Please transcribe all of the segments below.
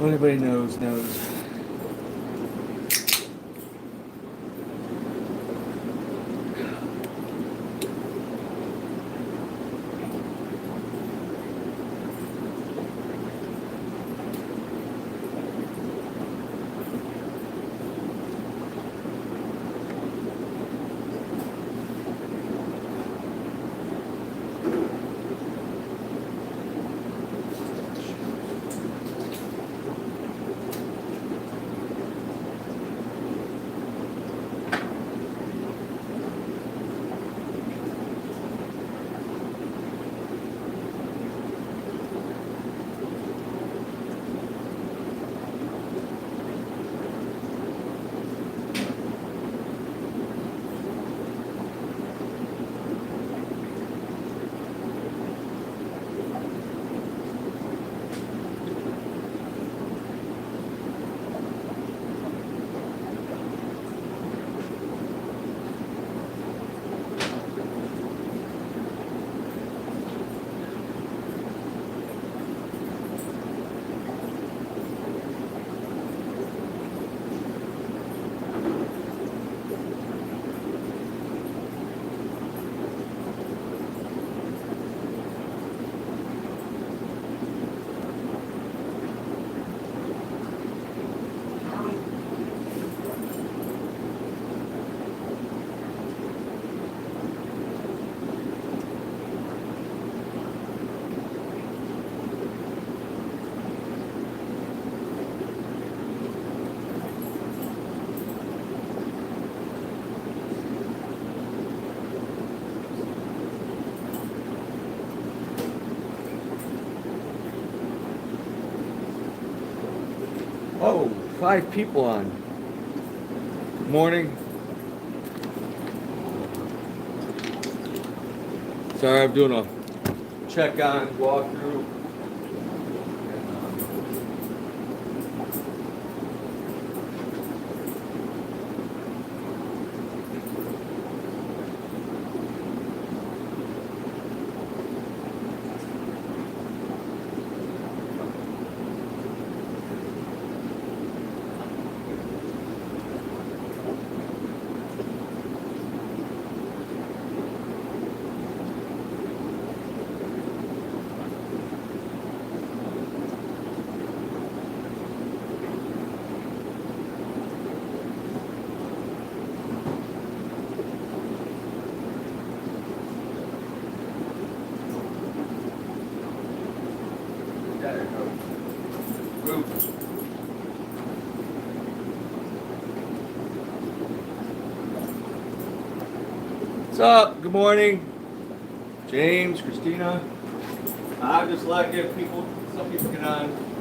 What anybody knows, knows. Oh, 5 people on. Good morning. Sorry, I'm doing a check on walkthrough. What's up? Good morning. James, Christina. I'm just like if people, some people get on.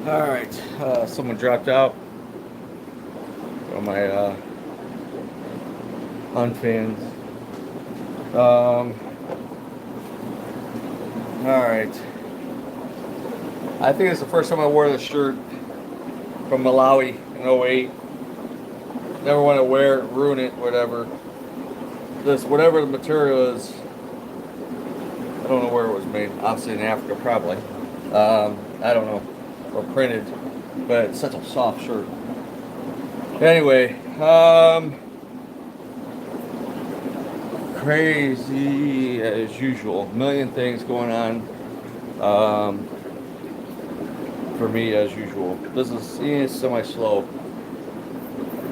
All right, someone dropped out on my unfans. All right. I think it's the first time I wore this shirt from Malawi in '08. Never want to wear it, ruin it, whatever. This, whatever the material is, I don't know where it was made. Obviously in Africa, probably. I don't know. Or printed. But it's such a soft shirt. Anyway, crazy as usual. A million things going on. For me as usual. This is semi-slow,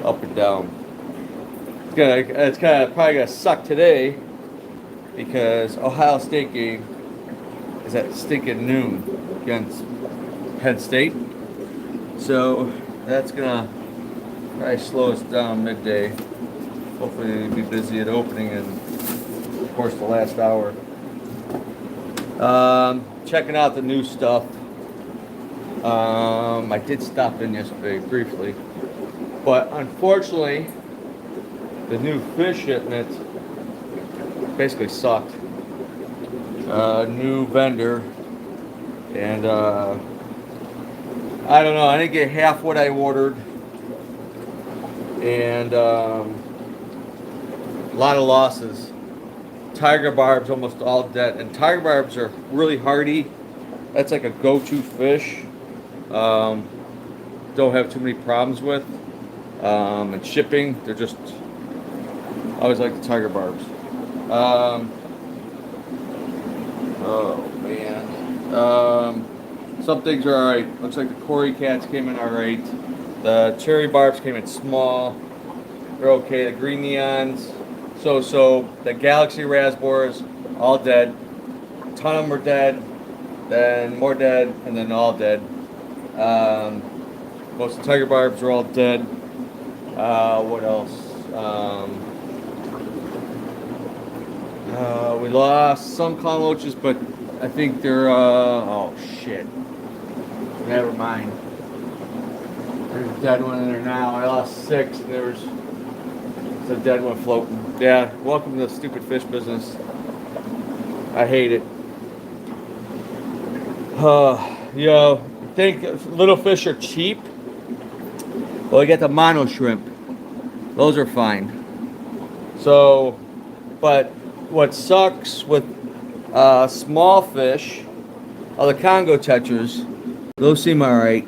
up and down. It's probably gonna suck today because Ohio State game is at stinking noon against Penn State. So that's gonna probably slow us down midday. Hopefully we'll be busy at opening and of course the last hour. Checking out the new stuff. I did stop in yesterday briefly, but unfortunately, the new fish shipment basically sucked. New vendor, and I don't know. I didn't get half what I ordered, and a lot of losses. Tiger barbs almost all dead, and tiger barbs are really hardy. That's like a go-to fish. Don't have too many problems with. And shipping, they're just, I always like the tiger barbs. Oh man. Some things are alright. Looks like the Cory cats came in alright. The cherry barbs came in small. They're okay. The green neons, so. The galaxy raspberries, all dead. A ton of them were dead. Then more dead, and then all dead. Most of the tiger barbs are all dead. What else? We lost some clown loaches, but I think they're, oh shit. Never mind. There's a dead one in there now. I lost 6, and there's a dead one floating. Yeah, welcome to the stupid fish business. I hate it. Think little fish are cheap. Well, you get the mono shrimp. Those are fine. So, but what sucks with small fish are the Congo tetras. Those seem alright.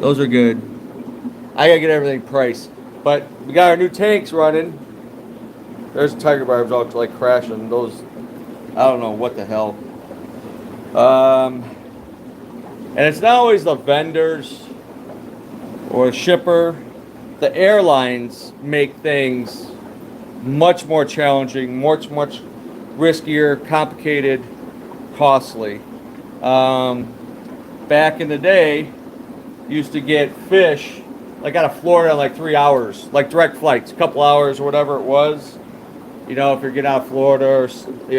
Those are good. I gotta get everything priced. But we got our new tanks running. There's tiger barbs all like crashing. Those, I don't know what the hell. And it's not always the vendors or the shipper. The airlines make things much more challenging, much riskier, complicated, costly. Back in the day, used to get fish like out of Florida in like 3 hours, like direct flights, a couple hours or whatever it was. You know, if you're getting out of Florida or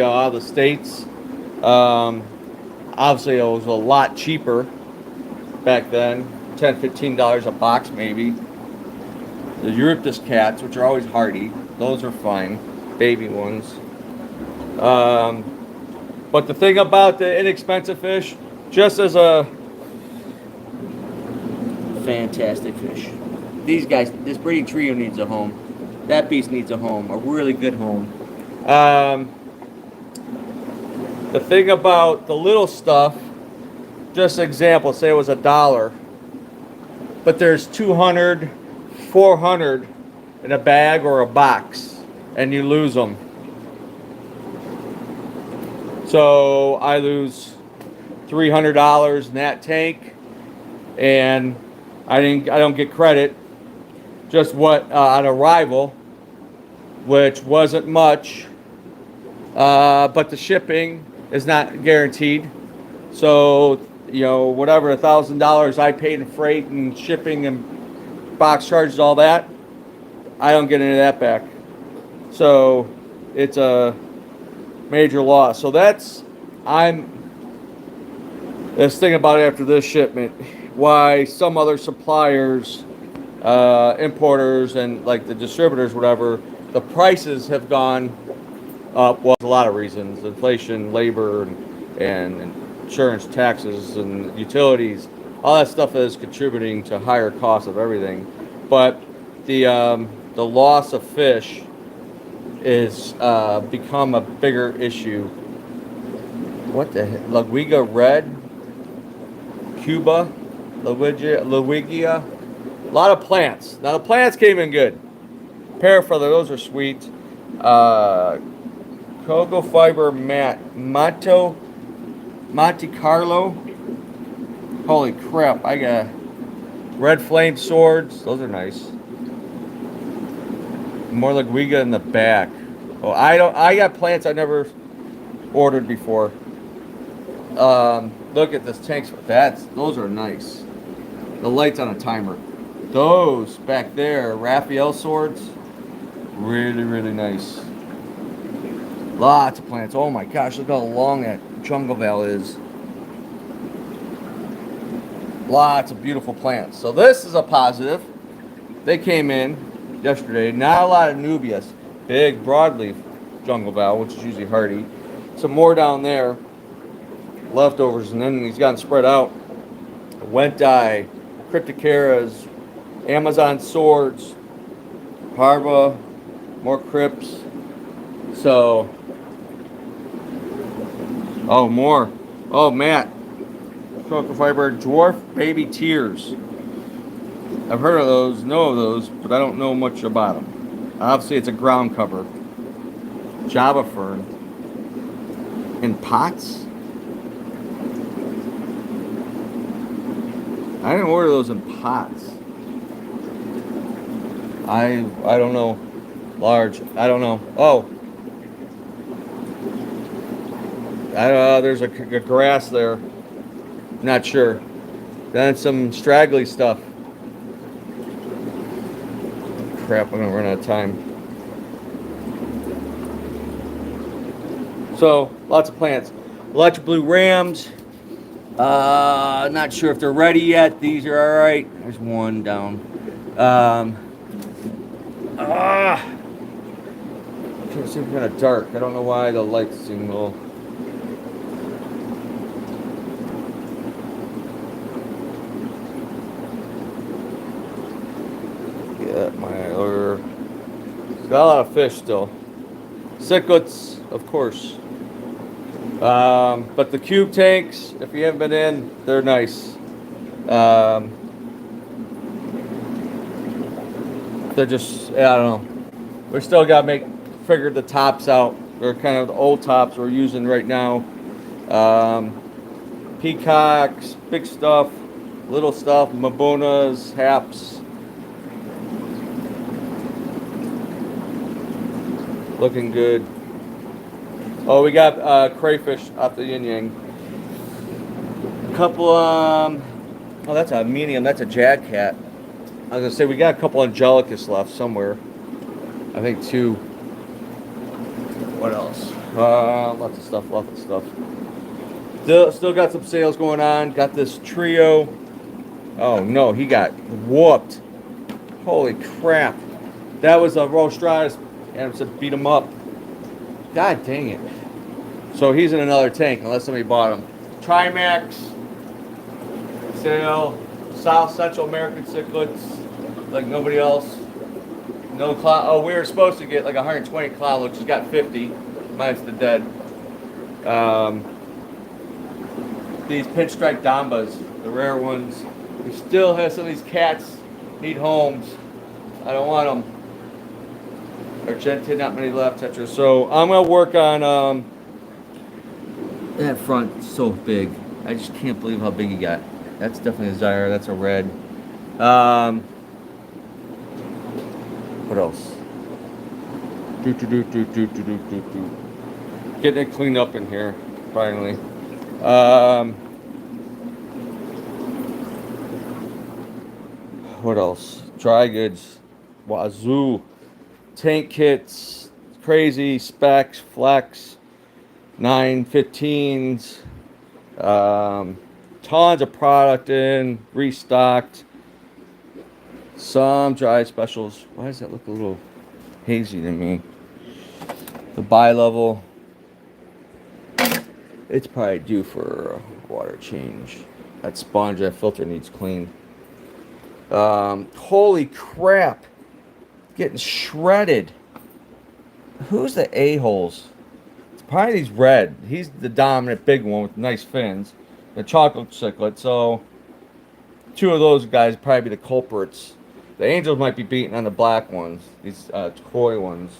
out of the States. Obviously, it was a lot cheaper back then, $10, $15 a box maybe. The Euryptus cats, which are always hardy, those are fine, baby ones. But the thing about the inexpensive fish, just as a fantastic fish, these guys, this breeding trio needs a home. That beast needs a home, a really good home. The thing about the little stuff, just an example, say it was $1, but there's 200, 400 in a bag or a box, and you lose them. So I lose $300 in that tank, and I don't get credit. Just what on arrival, which wasn't much, but the shipping is not guaranteed. So, whatever $1,000 I paid in freight and shipping and box charges, all that, I don't get any of that back. So it's a major loss. So Let's think about it after this shipment. Why some other suppliers, importers, and like the distributors, whatever, the prices have gone up. Well, a lot of reasons: inflation, labor, and insurance, taxes, and utilities. All that stuff is contributing to higher costs of everything. But the loss of fish is become a bigger issue. What the heck? Laguiga red, Cuba, Lawigia. A lot of plants. Now the plants came in good. Parafeather, those are sweet. Uh, Cocoa fiber mat, Monte Carlo. Holy crap! I got red flame swords. Those are nice. More Laguiga in the back. Oh, I don't. I got plants I never ordered before. Look at this tanks. Those are nice. The lights on a timer. Those back there, Raphael swords, really, really nice. Lots of plants. Oh my gosh, look how long that jungle val is. Lots of beautiful plants. So this is a positive. They came in yesterday. Not a lot of nubias. Big broadleaf jungle val, which is usually hardy. Some more down there. Leftovers, and then he's gotten spread out. Wenti, Cryptocaras, Amazon swords, Parva, more crypts. So, oh, more. Oh, Matt, cocoa fiber dwarf baby tears. I've heard of those, know of those, but I don't know much about them. Obviously, it's a ground cover. Java fern in pots. I didn't order those in pots. I don't know. Large. I don't know. Oh. There's a grass there. Not sure. Then some straggly stuff. Crap, I'm gonna run out of time. So, lots of plants. Electric blue rams. Not sure if they're ready yet. These are all right. There's one down. It seems kind of dark. I don't know why the lights seem low. Get my order. It's got a lot of fish still. Cichlids, of course. But the cube tanks, if you haven't been in, they're nice. They're just, I don't know. We still got to figure the tops out. They're kind of the old tops we're using right now. Peacocks, big stuff, little stuff, Mabonas, Haps. Looking good. Oh, we got crayfish off the yin yang. A couple, oh, that's a medium. That's a jag cat. I was gonna say we got a couple Angelicus left somewhere. I think 2. What else? Lots of stuff. Lots of stuff. Still got some sales going on. Got this trio. Oh no, he got whooped. Holy crap! That was a Rostratus, and said beat him up. God dang it. So he's in another tank unless somebody bought him. Trimax, sale, South Central American cichlids, like nobody else. No cloud. Oh, we were supposed to get like 120 cloud looks. Just got 50, minus the dead. These pinstripe Dambas, the rare ones. We still have some of these cats need homes. I don't want them. Argentina, not many left, Tetra. So I'm gonna work on that front. So big, I just can't believe how big he got. That's definitely a Zyra. That's a red. What else? Getting it cleaned up in here finally. What else? Dry goods. Wazoo. Tank kits, crazy specs, flex, 915s, tons of product in, restocked. Some dry specials. Why does that look a little hazy to me? The buy level. It's probably due for a water change. That sponge, that filter needs clean. Holy crap. Getting shredded. Who's the a-holes? It's probably these red. He's the dominant big one with nice fins. The chocolate ciclet. So, two of those guys probably be the culprits. The angels might be beating on the black ones. These toy ones.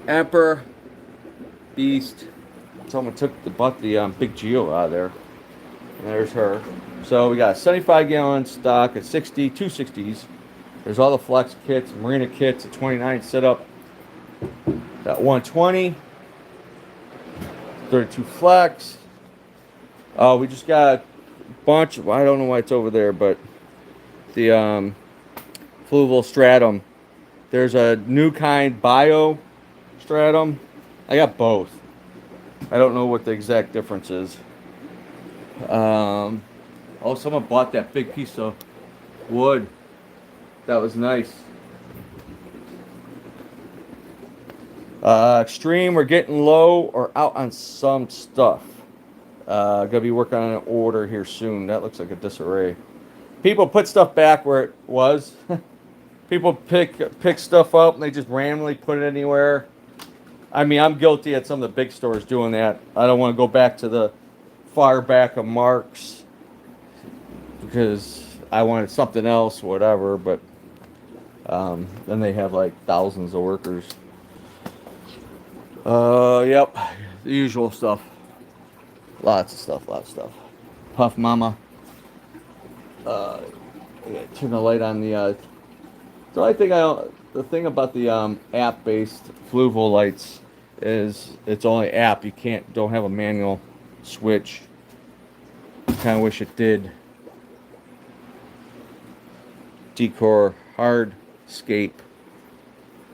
Emperor. Beast. Someone took the big Geo out of there. And there's her. So we got a 75 gallon stock at 60, 260s. There's all the flex kits, marina kits, a 29 setup. Got 120, 32 flex. We just got a bunch of, I don't know why it's over there, but the fluvial stratum. There's a new kind bio stratum. I got both. I don't know what the exact difference is. Oh, someone bought that big piece of wood. That was nice. Extreme, we're getting low or out on some stuff. Gonna be working on an order here soon. That looks like a disarray. People put stuff back where it was. People pick stuff up and they just randomly put it anywhere. I mean, I'm guilty at some of the big stores doing that. I don't want to go back to the far back of Mark's because I wanted something else, whatever. But then they have like thousands of workers. Yep, the usual stuff. Lots of stuff. Puff Mama. Turn the light on the. So the thing about the app-based fluval lights is it's only app. You don't have a manual switch. Kind of wish it did. Decor hardscape.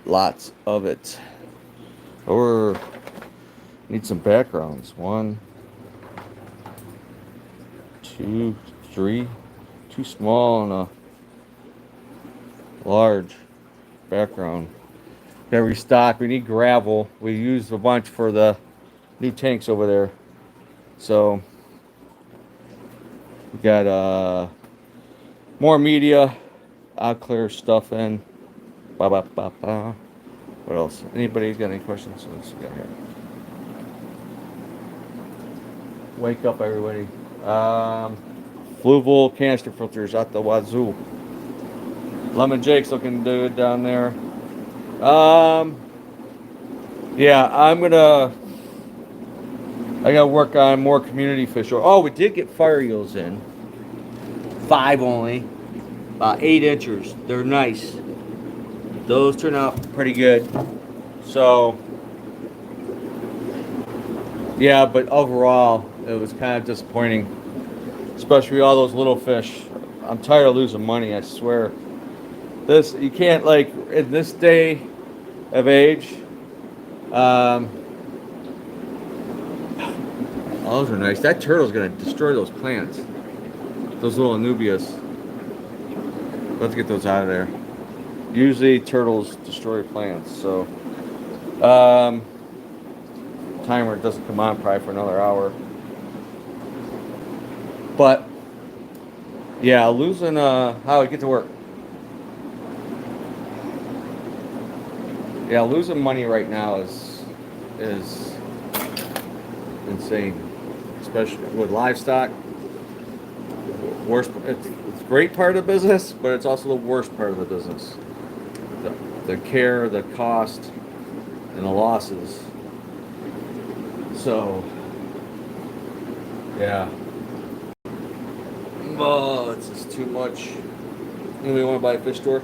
Lots of it. Or need some backgrounds. 1, 2, 3. Too small and a large background. Gotta restock. We need gravel. We used a bunch for the new tanks over there. So we got more media. I'll clear stuff in. What else? Anybody got any questions? Let's go here. Wake up, everybody. Fluval canister filters out the wazoo. Lemon Jake's looking good down there. Yeah, I gotta work on more community fish oil. Oh, we did get fire eels in. 5 only. 8 inchers. They're nice. Those turn out pretty good. So, yeah, but overall, it was kind of disappointing. Especially all those little fish. I'm tired of losing money, I swear. You can't, like, in this day of age, oh, those are nice. That turtle's going to destroy those plants. Those little anubias. Let's get those out of there. Usually turtles destroy plants, so timer doesn't come on probably for another hour. But yeah, losing how I get to work. Yeah, losing money right now is insane, especially with livestock. Worst, it's a great part of the business, but it's also the worst part of the business. The care, the cost, and the losses. So, yeah. Oh, it's just too much. Anybody want to buy a fish store?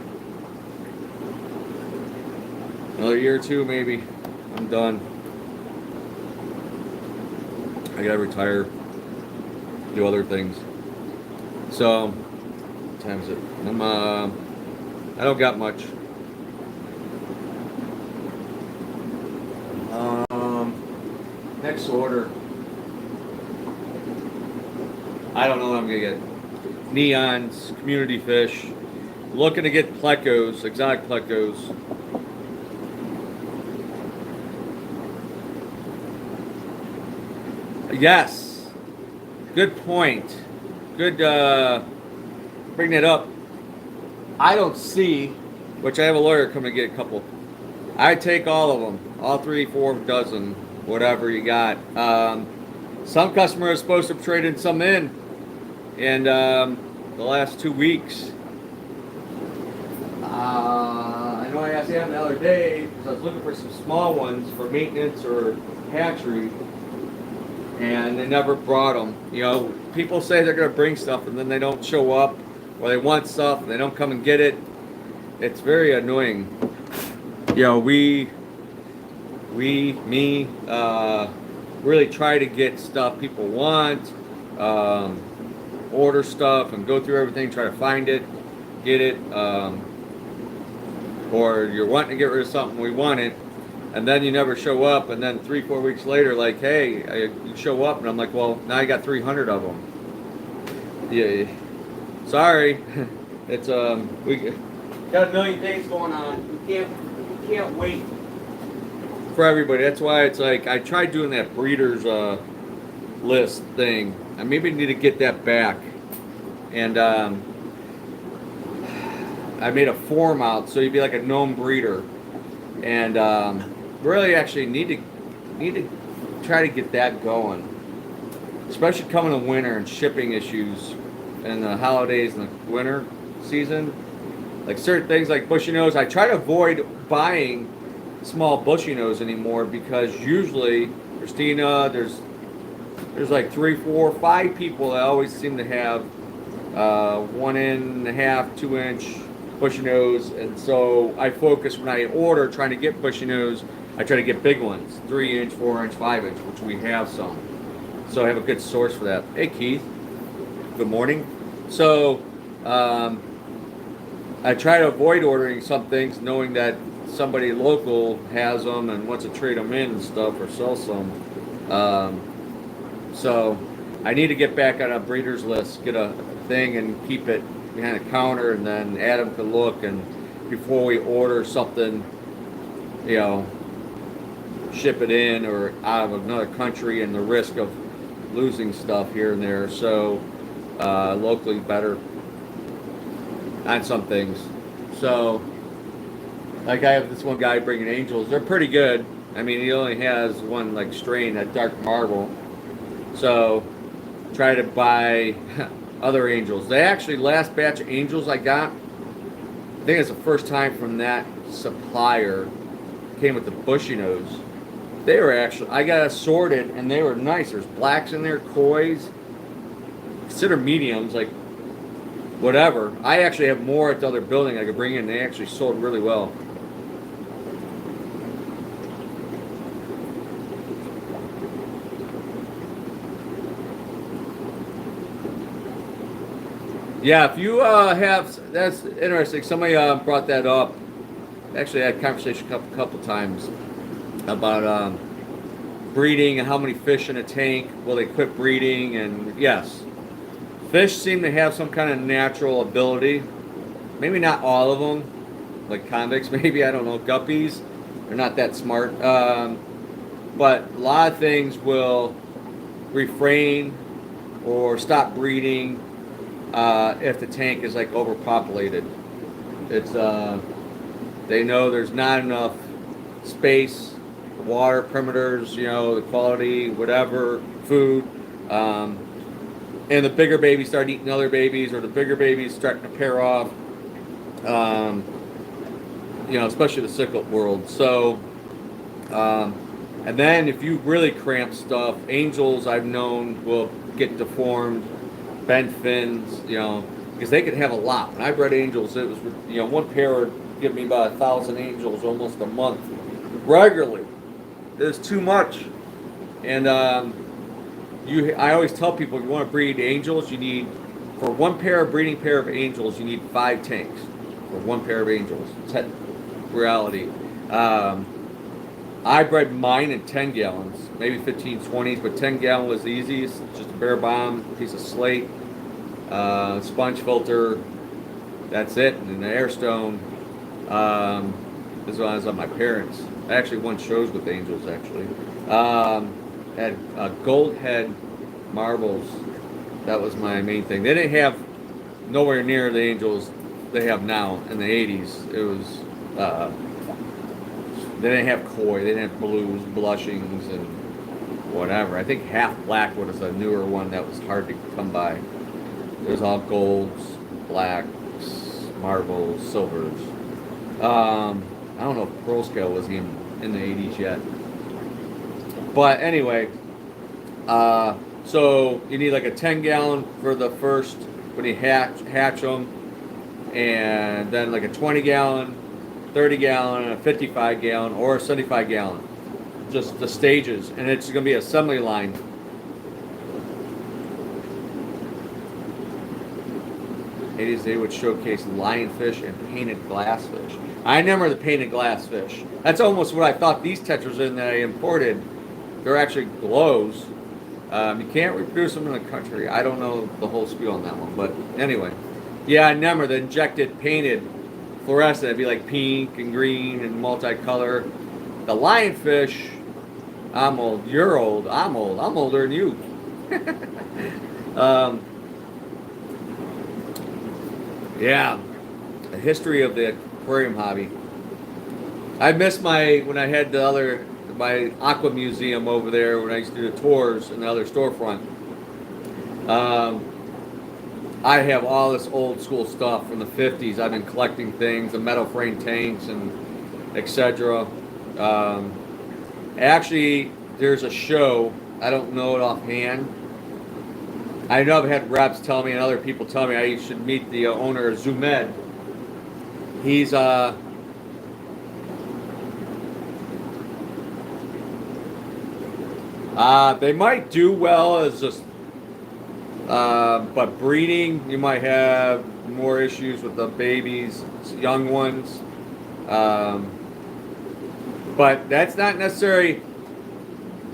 Another year or two, maybe. I'm done. I gotta retire, do other things. So, what time is it? I don't got much. Next order. I don't know what I'm gonna get. Neons, community fish. Looking to get plecos, exotic plecos. Yes, good point. Good, bring that up. I don't see, which I have a lawyer come and get a couple. I take all of them, all 3, 4 dozen, whatever you got. Some customer is supposed to have traded some in the last 2 weeks. I know I asked him the other day because I was looking for some small ones for maintenance or hatchery, and they never brought them. You know, people say they're going to bring stuff and then they don't show up, or they want stuff and they don't come and get it. It's very annoying. You know, me, really try to get stuff people want, order stuff and go through everything, try to find it, get it, or you're wanting to get rid of something, we want it, and then you never show up, and then 3, 4 weeks later, like, hey, you show up, and I'm like, well, now you got 300 of them. Yeah, sorry, it's we got a million things going on. You can't wait for everybody. That's why it's like I tried doing that breeders list thing. I maybe need to get that back, and I made a form out so you'd be like a known breeder, and really actually need to try to get that going, especially coming to winter and shipping issues and the holidays and the winter season. Like certain things like bushy nose, I try to avoid buying small bushy nose anymore because usually Christina, there's like 3, 4, 5 people that always seem to have 1.5, 2 inch bushy nose, and so I focus when I order trying to get bushy nose. I try to get big ones, 3 inch, 4 inch, 5 inch, which we have some. So I have a good source for that. Hey Keith, good morning. So I try to avoid ordering some things, knowing that somebody local has them and wants to trade them in and stuff or sell some. So I need to get back on a breeder's list, get a thing and keep it behind a counter, and then Adam can look, and before we order something, you know, ship it in or out of another country and the risk of losing stuff here and there. So locally better on some things. So like I have this one guy bringing angels. They're pretty good. I mean, he only has one like strain, that dark marble. So try to buy other angels. They actually, last batch of angels I got, I think it's the first time from that supplier, came with the bushy nose. They were actually, I got assorted and they were nice. There's blacks in there, kois, consider mediums, like whatever. I actually have more at the other building I could bring in. They actually sold really well. Yeah, if you have, that's interesting. Somebody brought that up. Actually, I had a conversation a couple times about breeding and how many fish in a tank. Will they quit breeding? And yes, fish seem to have some kind of natural ability. Maybe not all of them, like convicts. Maybe, I don't know. Guppies, they're not that smart. But a lot of things will refrain or stop breeding if the tank is like overpopulated. It's they know there's not enough space, water, perimeters, you know, the quality, whatever, food, and the bigger babies start eating other babies, or the bigger babies starting to pair off, you know, especially the cichlid world. So and then if you really cramp stuff, angels I've known will get deformed, bent fins, you know, because they could have a lot. When I bred angels, it was, you know, one pair would give me about 1,000 angels almost a month regularly. It was too much. And I always tell people, if you want to breed angels, you need, for one breeding pair of angels, you need 5 tanks for one pair of angels. It's reality. I bred mine in 10 gallons, maybe 15, 20s, but 10 gallon was the easiest. Just a bare bomb, piece of slate, sponge filter. That's it. And an air stone. As well as on my parents. I actually won shows with angels. Actually, had gold head marbles. That was my main thing. They didn't have nowhere near the angels they have now in the 80s. It was they didn't have koi, they didn't have blues, blushings, and whatever. I think half black was a newer one that was hard to come by. It was all golds, blacks, marbles, silvers. I don't know if pearl scale was even in the 80s yet. But anyway, so you need like a 10 gallon for the first when you hatch them, and then like a 20 gallon, 30 gallon, and a 55 gallon, or a 75 gallon. Just the stages, and it's going to be assembly line. '80s they would showcase lionfish and painted glass fish. I remember the painted glass fish. That's almost what I thought these tetras in that I imported. They're actually glows. You can't reproduce them in the country. I don't know the whole spiel on that one, but anyway. Yeah, I remember the injected painted fluorescent. It'd be like pink and green and multicolor. The lionfish, I'm old. You're old. I'm old. I'm older than you. Yeah, the history of the aquarium hobby. I miss when I had my aqua museum over there when I used to do the tours in the other storefront. I have all this old school stuff from the 50s. I've been collecting things, the metal frame tanks and etc. Actually, there's a show, I don't know it offhand. I know I've had reps tell me and other people tell me I should meet the owner of Zoomed. He's they might do well as just but breeding you might have more issues with the babies, young ones. But that's not necessarily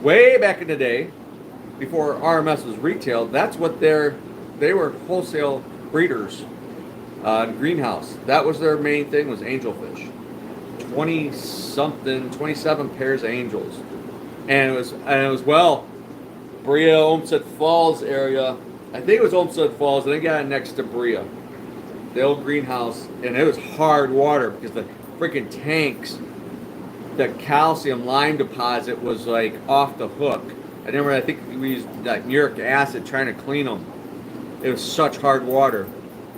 way back in the day before RMS was retail. That's what they were wholesale breeders in greenhouse. That was their main thing, was angelfish. 27 pairs of angels. And it was well, Brea, Olmsted Falls area. I think it was Olmsted Falls, and they got it next to Brea, the old greenhouse, and it was hard water because the freaking tanks, the calcium lime deposit was like off the hook. I think we used like uric acid trying to clean them. It was such hard water.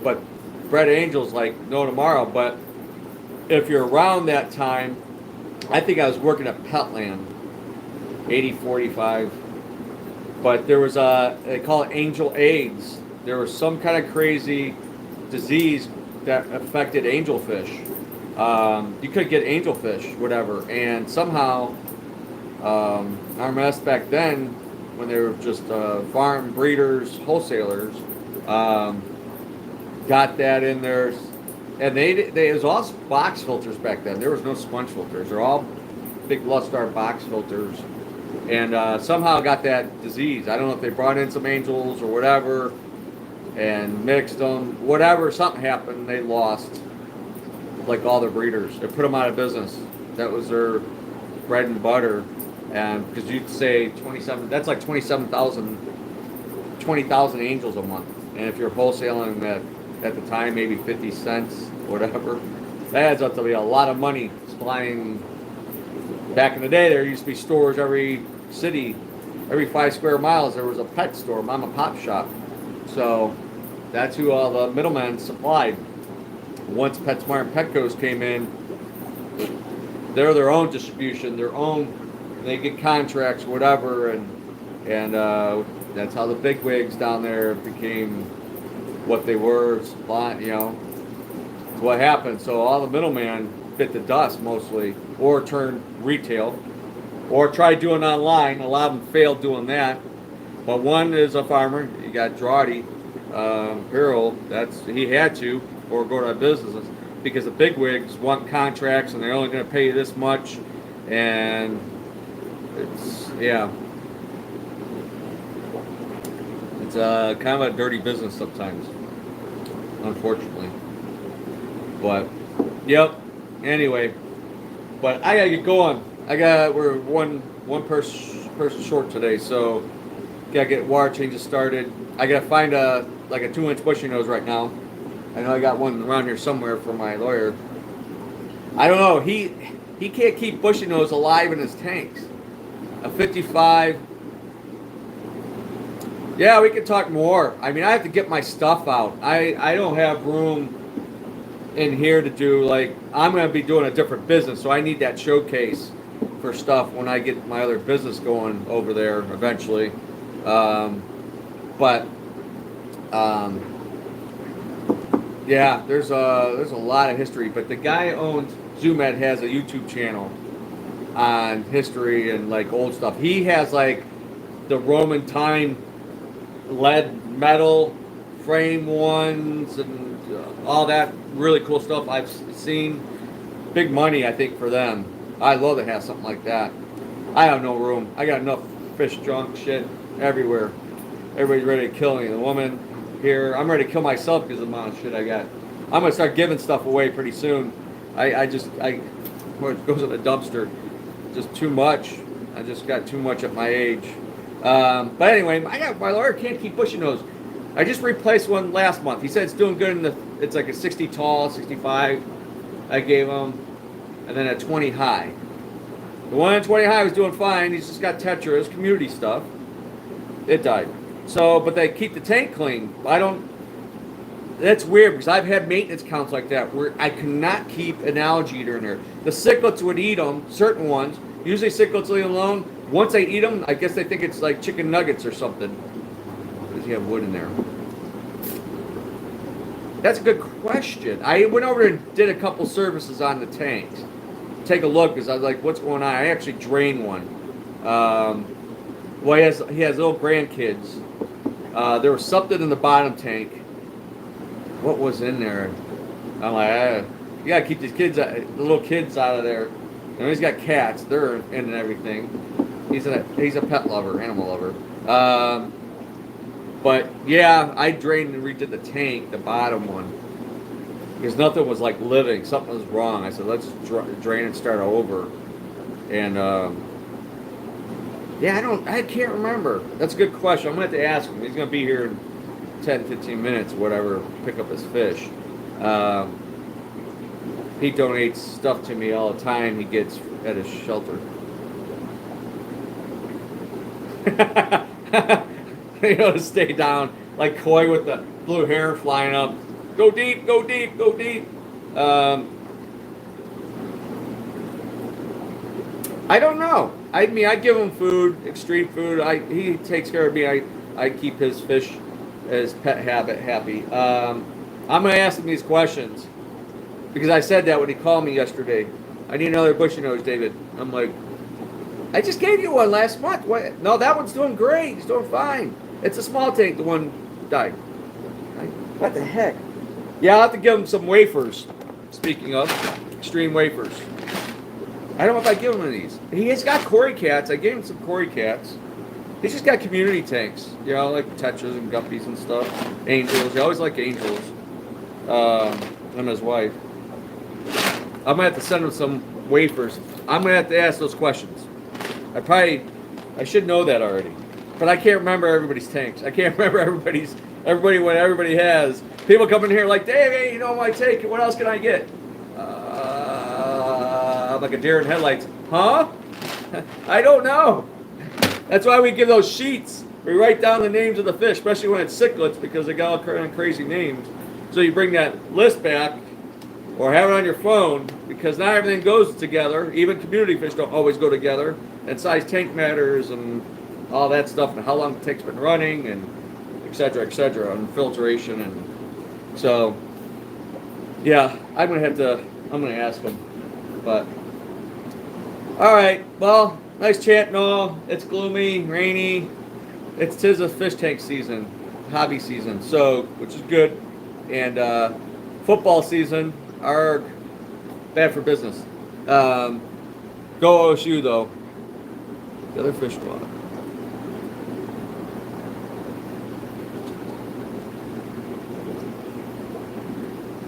But bred angels like no tomorrow. But if you're around that time, I think I was working at Petland, 8045. But there was they call it angel AIDS. There was some kind of crazy disease that affected angelfish. You could get angelfish, whatever, and somehow RMS back then, when they were just farm breeders, wholesalers, got that in there, and it was all box filters back then. There was no sponge filters. They're all big Lustar box filters. And somehow got that disease. I don't know if they brought in some angels or whatever and mixed them. Whatever, something happened. They lost, like all the breeders. They put them out of business. That was their bread and butter. And because you'd say 27, that's like 20,000 angels a month. And if you're wholesaling that at the time, maybe 50 cents, whatever, that adds up to be a lot of money supplying. Back in the day, there used to be stores every city, every 5 square miles, there was a pet store, mom and pop shop. So that's who all the middlemen supplied. Once PetSmart and Petco's came in, they're their own distribution, they get contracts, whatever, and that's how the bigwigs down there became what they were supplying. It's what happened. So all the middlemen bit the dust mostly, or turned retail, or tried doing online. A lot of them failed doing that. But one is a farmer. You got Drawdy, Harold. He had to, or go to businesses, because the bigwigs want contracts and they're only going to pay you this much. and it's it's kind of a dirty business sometimes, unfortunately. But yep. Anyway, but I gotta get going. We're one person short today, so gotta get water changes started. I gotta find a 2-inch bushy nose right now. I know I got one around here somewhere for my lawyer. I don't know. He can't keep bushy nose alive in his tanks. A 55. Yeah, we can talk more. I mean, I have to get my stuff out. I don't have room in here to do, like, I'm going to be doing a different business, so I need that showcase for stuff when I get my other business going over there eventually. But yeah, there's a lot of history. But the guy who owns ZoomEd has a YouTube channel on history and like old stuff. He has like the Roman time lead metal frame ones and all that really cool stuff I've seen. Big money, I think, for them. I'd love to have something like that. I have no room. I got enough fish junk shit everywhere. Everybody's ready to kill me. The woman here, I'm ready to kill myself because of the amount of shit I got. I'm gonna start giving stuff away pretty soon. Well, it goes in the dumpster. Just too much. I just got too much at my age. But anyway, my lawyer can't keep bushy nose. I just replaced one last month. He said it's doing good it's like a 60 tall, 65 I gave him, and then a 20 high. The one at 20 high was doing fine. He's just got tetras, community stuff. It died. So, but they keep the tank clean. That's weird because I've had maintenance counts like that where I cannot keep an algae eater in there. The cichlids would eat them, certain ones. Usually cichlids leave them alone. Once they eat them, I guess they think it's like chicken nuggets or something. Does he have wood in there? That's a good question. I went over and did a couple services on the tanks. Take a look because I was like, what's going on? I actually drained one. Well, he has little grandkids. There was something in the bottom tank. What was in there? I'm like, you gotta keep the little kids out of there. And he's got cats. They're in and everything. He's a pet lover, animal lover. But yeah, I drained and redid the tank, the bottom one, because nothing was like living. Something was wrong. I said, let's drain and start over. And yeah, I can't remember. That's a good question. I'm gonna have to ask him. He's gonna be here in 10, 15 minutes, whatever, pick up his fish. He donates stuff to me all the time he gets at his shelter. To stay down, like koi with the blue hair flying up. Go deep, go deep, go deep. I don't know. I mean, I give him food, extreme food. He takes care of me. I keep his fish, his pet habit happy. I'm going to ask him these questions because I said that when he called me yesterday. I need another bushy nose, David. I'm like, I just gave you one last month. What? No, that one's doing great. He's doing fine. It's a small tank. The one died. What the heck? Yeah, I'll have to give him some wafers. Speaking of, extreme wafers. I don't know if I give him any of these. He has got Cory cats. I gave him some Cory cats. He's just got community tanks. Like tetras and guppies and stuff. Angels. He always like angels. Him and his wife. I'm going to have to send him some wafers. I'm going to have to ask those questions. I should know that already. But I can't remember everybody's tanks. I can't remember what everybody has. People come in here like, Dave, hey, you know my tank. What else can I get? I'm like a deer in headlights. Huh? I don't know. That's why we give those sheets. We write down the names of the fish, especially when it's cichlids, because they got all kind of crazy names. So you bring that list back, or have it on your phone, because not everything goes together. Even community fish don't always go together. And size tank matters and all that stuff, and how long the tank's been running, and et cetera, and filtration. And so, yeah, I'm going to ask him. But, all right, well, nice chat and all. It's gloomy, rainy. Tis a fish tank season, hobby season, so, which is good. And football season, bad for business. Good Go OSU though. The other fish squad.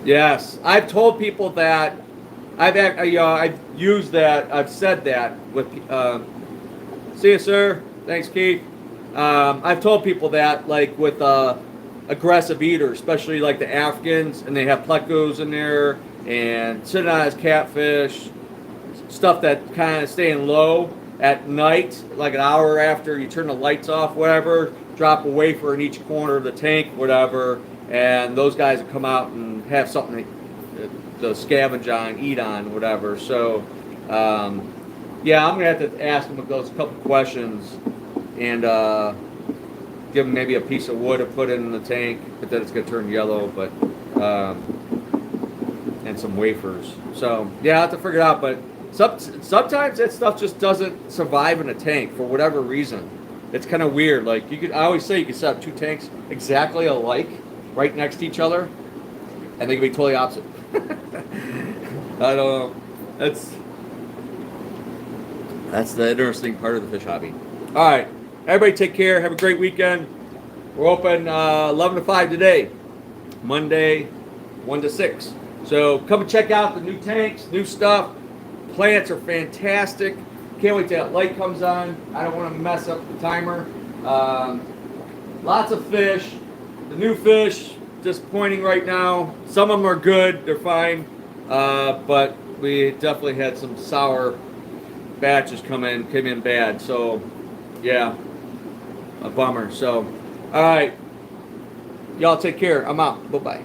Yes, I've told people that. I've used that. I've said that with. See you, sir. Thanks, Keith. I've told people that, like with aggressive eaters, especially like the Africans, and they have plecos in there and synodized catfish, stuff that kind of staying low at night, like an hour after you turn the lights off, whatever. Drop a wafer in each corner of the tank, whatever, and those guys will come out and have something to scavenge on, eat on, whatever. So, yeah, I'm gonna have to ask them those couple questions and give them maybe a piece of wood to put in the tank, but then it's gonna turn yellow. But and some wafers. So yeah, I have to figure it out. But sometimes that stuff just doesn't survive in a tank for whatever reason. It's kind of weird. Like I always say, you can set up two tanks exactly alike, right next to each other, and they can be totally opposite. I don't know. That's the interesting part of the fish hobby. All right, everybody, take care. Have a great weekend. We're open 11 to 5 today, Monday 1 to 6. So come and check out the new tanks, new stuff. Plants are fantastic. Can't wait till that light comes on. I don't want to mess up the timer. Lots of fish. The new fish, disappointing right now. Some of them are good. They're fine. But we definitely had some sour batches came in bad. So, yeah, a bummer. So, all right. Y'all take care. I'm out. Bye-bye.